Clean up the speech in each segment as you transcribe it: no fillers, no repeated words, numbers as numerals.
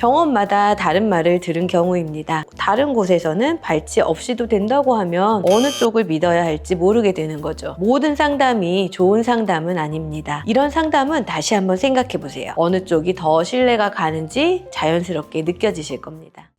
병원마다 다른 말을 들은 경우입니다. 다른 곳에서는 발치 없이도 된다고 하면 어느 쪽을 믿어야 할지 모르게 되는 거죠. 모든 상담이 좋은 상담은 아닙니다. 이런 상담은 다시 한번 생각해 보세요. 어느 쪽이 더 신뢰가 가는지 자연스럽게 느껴지실 겁니다.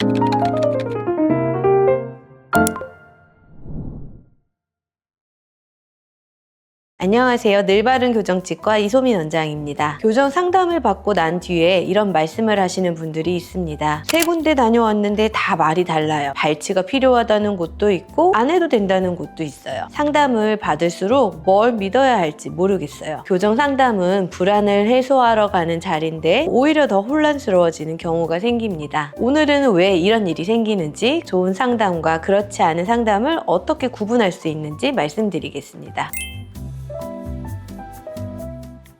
안녕하세요. 늘바른 교정치과 이소민 원장입니다. 교정 상담을 받고 난 뒤에 이런 말씀을 하시는 분들이 있습니다. 3군데 다녀왔는데 다 말이 달라요. 발치가 필요하다는 곳도 있고 안 해도 된다는 곳도 있어요. 상담을 받을수록 뭘 믿어야 할지 모르겠어요. 교정 상담은 불안을 해소하러 가는 자리인데 오히려 더 혼란스러워지는 경우가 생깁니다. 오늘은 왜 이런 일이 생기는지, 좋은 상담과 그렇지 않은 상담을 어떻게 구분할 수 있는지 말씀드리겠습니다.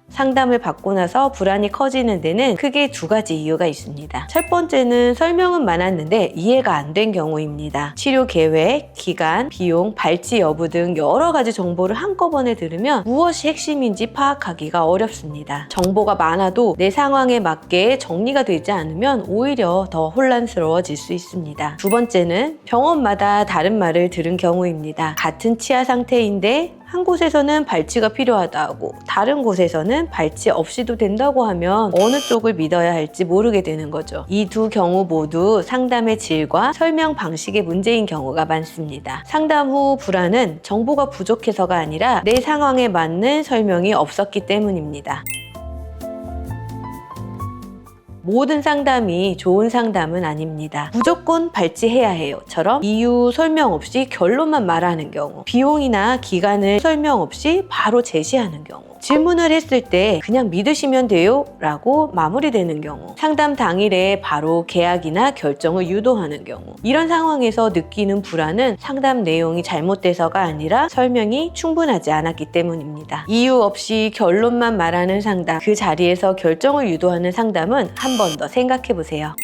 상담을 받고 나서 불안이 커지는 데는 크게 2가지 이유가 있습니다. 첫 번째는 설명은 많았는데 이해가 안 된 경우입니다. 치료 계획, 기간, 비용, 발치 여부 등 여러 가지 정보를 한꺼번에 들으면 무엇이 핵심인지 파악하기가 어렵습니다. 정보가 많아도 내 상황에 맞게 정리가 되지 않으면 오히려 더 혼란스러워질 수 있습니다. 두 번째는 병원마다 다른 말을 들은 경우입니다. 같은 치아 상태인데 한 곳에서는 발치가 필요하다 하고 다른 곳에서는 발치 없이도 된다고 하면 어느 쪽을 믿어야 할지 모르게 되는 거죠. 이 두 경우 모두 상담의 질과 설명 방식의 문제인 경우가 많습니다. 상담 후 불안은 정보가 부족해서가 아니라 내 상황에 맞는 설명이 없었기 때문입니다. 모든 상담이 좋은 상담은 아닙니다. 무조건 발치해야 해요처럼 이유 설명 없이 결론만 말하는 경우, 비용이나 기간을 설명 없이 바로 제시하는 경우, 질문을 했을 때 그냥 믿으시면 돼요 라고 마무리되는 경우, 상담 당일에 바로 계약이나 결정을 유도하는 경우, 이런 상황에서 느끼는 불안은 상담 내용이 잘못돼서가 아니라 설명이 충분하지 않았기 때문입니다. 이유 없이 결론만 말하는 상담, 그 자리에서 결정을 유도하는 상담은 한 번 더 생각해 보세요.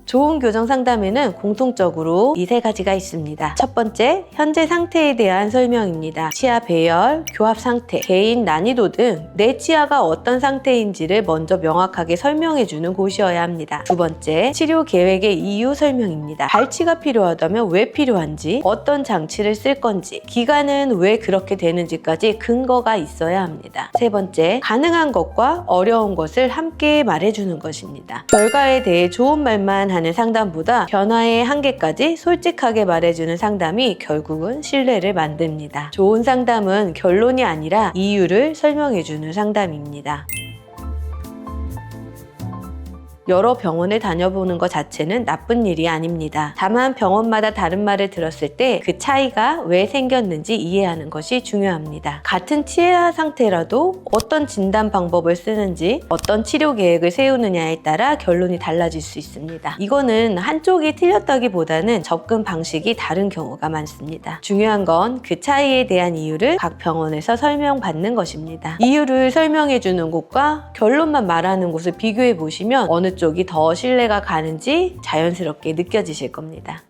좋은 교정 상담에는 공통적으로 이 3가지가 있습니다. 첫 번째, 현재 상태에 대한 설명입니다. 치아 배열, 교합 상태, 개인 난이도 등 내 치아가 어떤 상태인지를 먼저 명확하게 설명해주는 곳이어야 합니다. 두 번째, 치료 계획의 이유 설명입니다. 발치가 필요하다면 왜 필요한지, 어떤 장치를 쓸 건지, 기간은 왜 그렇게 되는지까지 근거가 있어야 합니다. 세 번째, 가능한 것과 어려운 것을 함께 말해주는 것입니다. 결과에 대해 좋은 말만 하는 상담보다 변화의 한계까지 솔직하게 말해주는 상담이 결국은 신뢰를 만듭니다. 좋은 상담은 결론이 아니라 이유를 설명해주는 상담입니다. 여러 병원을 다녀보는 것 자체는 나쁜 일이 아닙니다. 다만 병원마다 다른 말을 들었을 때 그 차이가 왜 생겼는지 이해하는 것이 중요합니다. 같은 치아 상태라도 어떤 진단 방법을 쓰는지, 어떤 치료 계획을 세우느냐에 따라 결론이 달라질 수 있습니다. 이거는 한쪽이 틀렸다기보다는 접근 방식이 다른 경우가 많습니다. 중요한 건 그 차이에 대한 이유를 각 병원에서 설명받는 것입니다. 이유를 설명해주는 곳과 결론만 말하는 곳을 비교해 보시면 어느 쪽이 더 신뢰가 가는지 자연스럽게 느껴지실 겁니다.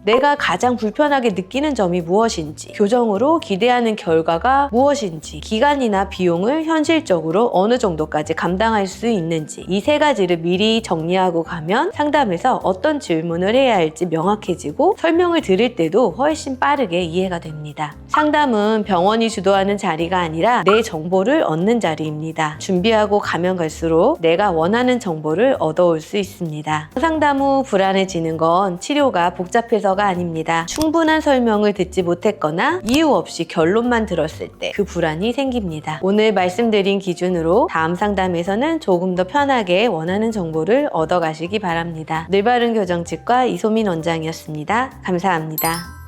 내가 가장 불편하게 느끼는 점이 무엇인지, 교정으로 기대하는 결과가 무엇인지, 기간이나 비용을 현실적으로 어느 정도까지 감당할 수 있는지, 이 3가지를 미리 정리하고 가면 상담에서 어떤 질문을 해야 할지 명확해지고 설명을 들을 때도 훨씬 빠르게 이해가 됩니다. 상담은 병원이 주도하는 자리가 아니라 내 정보를 얻는 자리입니다. 준비하고 가면 갈수록 내가 원하는 정보를 얻어올 수 있습니다. 상담 후 불안해지는 건 치료가 복잡해서가 아닙니다. 충분한 설명을 듣지 못했거나 이유 없이 결론만 들었을 때 그 불안이 생깁니다. 오늘 말씀드린 기준으로 다음 상담에서는 조금 더 편하게 원하는 정보를 얻어가시기 바랍니다. 늘바른 교정치과 이소민 원장이었습니다. 감사합니다.